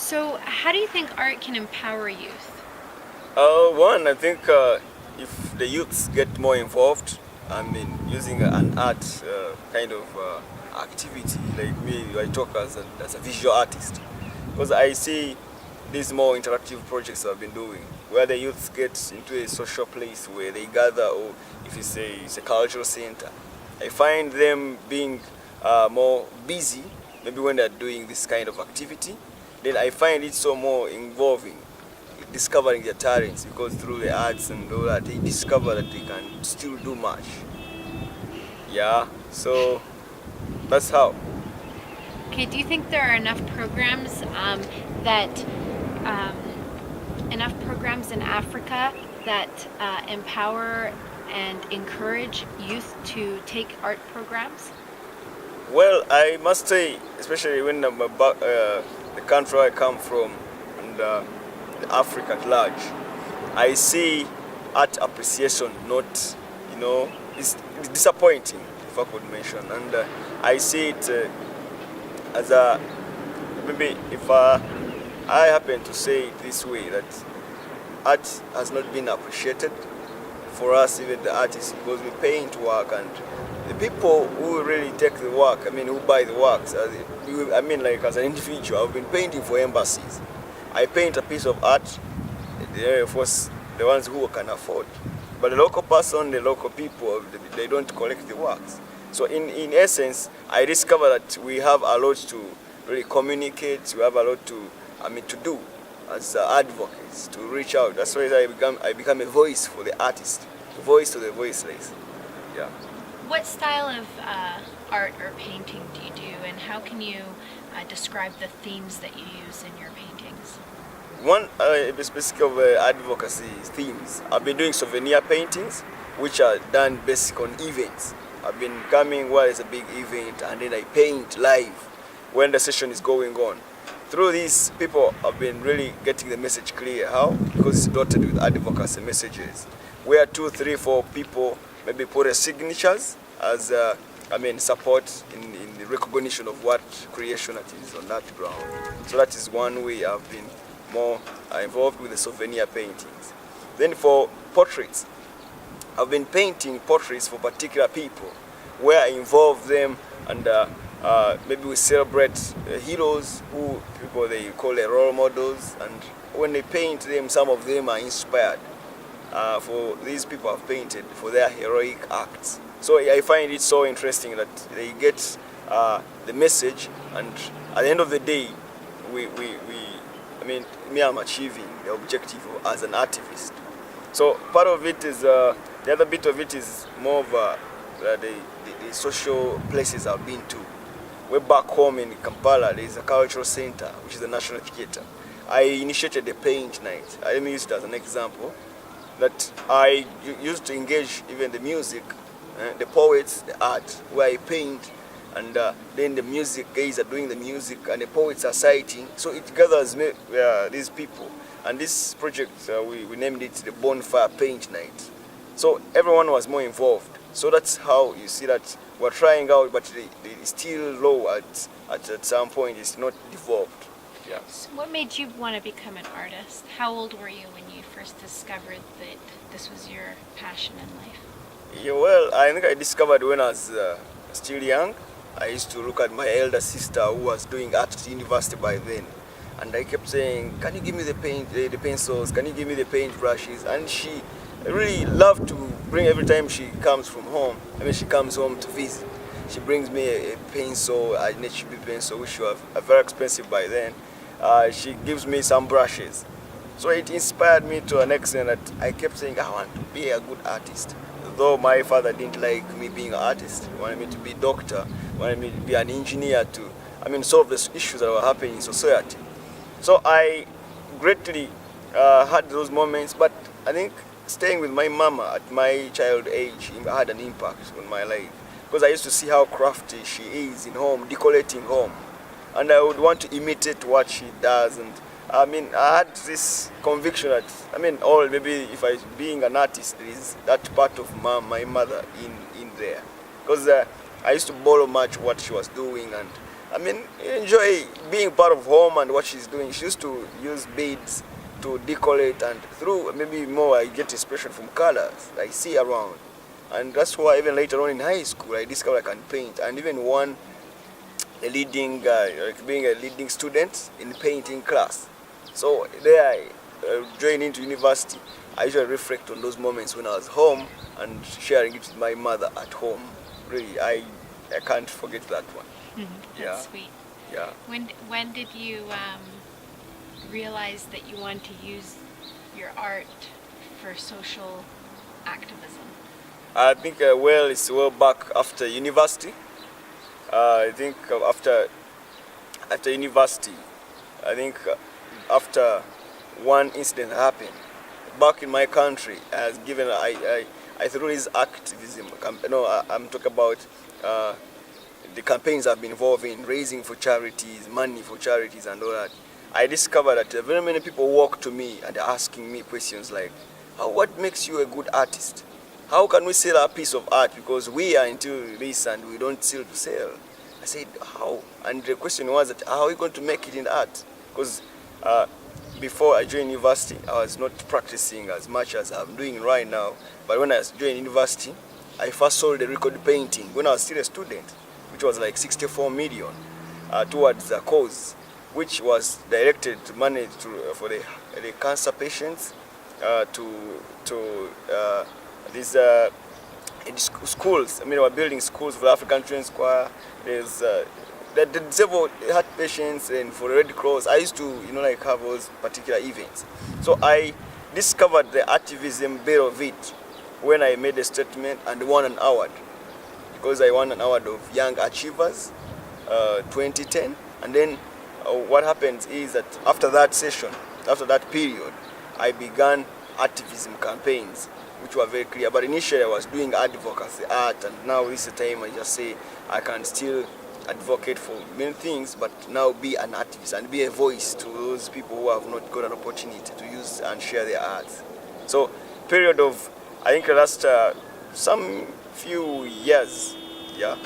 So how do you think art can empower youth? One, I think if the youths get more involved, using an art kind of activity, like me, I talk as a visual artist, because I see these more interactive projects I've been doing, where the youths get into a social place where they gather, or if it's a cultural center. I find them being more busy, maybe when they're doing this kind of activity. Then I find it so more involving, discovering their talents, because through the arts and all that, they discover that they can still do much. Yeah, so that's how. Okay, do you think there are enough programs that enough programs in Africa that empower and encourage youth to take art programs? Well, I must say, especially when I'm about the country I come from and Africa at large, I see art appreciation not, it's disappointing, if I could mention. And I see it as a, maybe if I happen to say it this way, that art has not been appreciated for us, even the artists, because we paint work, and the people who really take the work, who buy the works, like as an individual, I've been painting for embassies. I paint a piece of art, of course, the ones who can afford. But the local person, the local people, they don't collect the works. So in essence, I discover that we have a lot to really communicate, we have a lot to do as advocates, to reach out. That's why I become a voice for the artist, a voice to the voiceless. Yeah. What style of art or painting do you do, and how can you describe the themes that you use in your paintings? One specific of advocacy themes. I've been doing souvenir paintings, which are done basic on events. I've been coming where there's a big event, and then I paint live when the session is going on. Through these, people have been really getting the message clear. How? Because it's dotted with advocacy messages, where 2, 3, 4 people maybe put their signatures as support in the recognition of what creation that is on that ground. So that is one way I've been more involved with the souvenir paintings. Then for portraits, I've been painting portraits for particular people, where I involve them, and maybe we celebrate heroes who people they call their role models, and when they paint them, some of them are inspired for these people I've painted for their heroic acts. So I find it so interesting that they get the message, and at the end of the day, I'm achieving the objective as an activist. So part of it is, the other bit of it is more of the social places I've been to. We're back home in Kampala, there is a cultural center, which is the National Theatre. I initiated a paint night. Let me use it as an example, that I used to engage even the music, the poets, the art, where I paint, and then the music guys are doing the music, and the poets are citing. So it gathers these people. And this project, we named it the Bonfire Paint Night. So everyone was more involved. So that's how you see that we're trying out, but it's still low at some point. It's not developed. Yeah. So what made you want to become an artist? How old were you when you first discovered that this was your passion in life? Yeah, well, I think I discovered when I was still young. I used to look at my elder sister who was doing art at university by then. And I kept saying, can you give me the pencils? Can you give me the paint brushes? And she really loved to bring, every time she comes from home, she comes home to visit, she brings me a pencil, an HB pencil, which was very expensive by then. She gives me some brushes. So it inspired me to an extent that I kept saying, I want to be a good artist. Though my father didn't like me being an artist, he wanted me to be a doctor, wanted me to be an engineer to, solve the issues that were happening in society. So I greatly had those moments, but I think staying with my mama at my child age had an impact on my life, because I used to see how crafty she is in home, decorating home, and I would want to imitate what she does. And I had this conviction that maybe if I being an artist, there is that part of my mother in there, because I used to borrow much what she was doing, and I mean, enjoy being part of home and what she's doing. She used to use beads to decorate, and through maybe more I get inspiration from colors I see around. And that's why even later on in high school I discovered I can paint, and even won a leading, like being a leading student in painting class. So there I joined into university. I usually reflect on those moments when I was home and sharing it with my mother at home. Really, I can't forget that one. That's Yeah. sweet. Yeah. When did you realize that you wanted to use your art for social activism? I think well, it's well back after university. I think after university, I think after one incident happened back in my country, as given I through this activism. I'm talking about the campaigns I've been involved in, raising for charities, money for charities, and all that. I discovered that very many people walk to me and they're asking me questions like, "What makes you a good artist? How can we sell a piece of art, because we are into this and we don't sell to sell?" I said, "How?" And the question was that, how are we going to make it in art? Because before I joined university, I was not practicing as much as I'm doing right now. But when I joined university, I first sold a record painting when I was still a student, which was like 64 million towards a cause, which was directed to money for the cancer patients, to these schools. I mean, we're building schools for the African Children's Choir. There's the disabled heart patients, and for the Red Cross. I used to, like have those particular events. So I discovered the activism bit of it when I made a statement and won an award, because I won an award of Young Achievers 2010. And then what happens is that after that session, after that period, I began activism campaigns, which were very clear. But initially I was doing advocacy art, and now this is the time I just say I can still advocate for many things, but now be an artist and be a voice to those people who have not got an opportunity to use and share their arts. So period of, I think, last some few years, yeah,